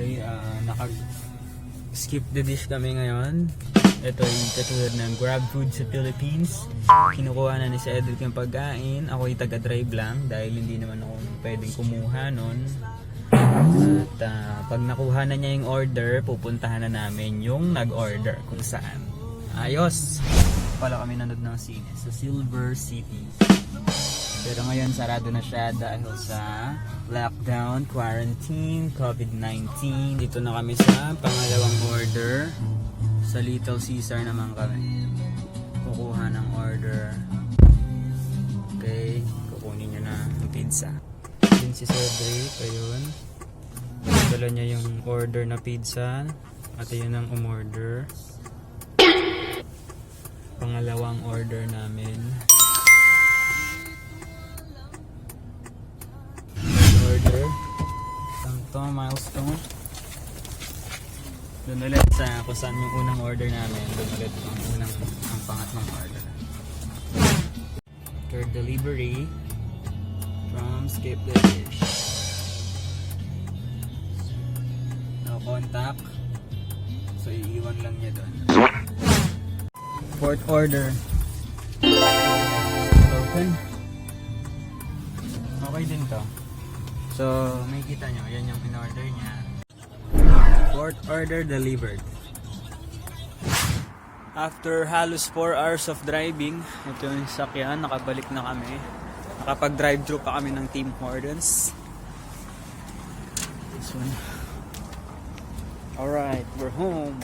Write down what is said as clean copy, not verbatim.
ay skip the dish kami ngayon. Ito yung katulad ng Grab Food sa Philippines. Kinukuha na ni Cedric yung pagkain. Ako yung taga-drive lang dahil hindi naman ako pwedeng kumuha nun. At pag nakuha na niya yung order, pupuntahan na namin yung nag-order kung saan. Ayos! Pala kami nanood ng sine sa Silver City. Pero ngayon sarado na siya dahil sa lockdown, quarantine, COVID-19. Dito na kami sa pangalawang order. Sa Little Caesar naman kami. Kukuha ng order. Okay, kukunin nyo na ang pizza. Yun si Cedric, ayun. Dala niya yung order na pizza. At yun ang umorder. Pangalawang order namin. Order. Ito, milestone. Doon ulit sa kung saan yung unang order namin. Doon ulit ang pangatlong order. Third delivery from Skip the Dish. No contact. So iiwan lang niya doon. Fourth order. Open. Okay din to. So may kita nyo, yan yung in-order niya. Fourth order delivered. After halos 4 hours of driving, ito yung sakyan, nakabalik na kami. Nakapag-drive-thru pa kami ng Tim Hortons. This one. Alright, we're home.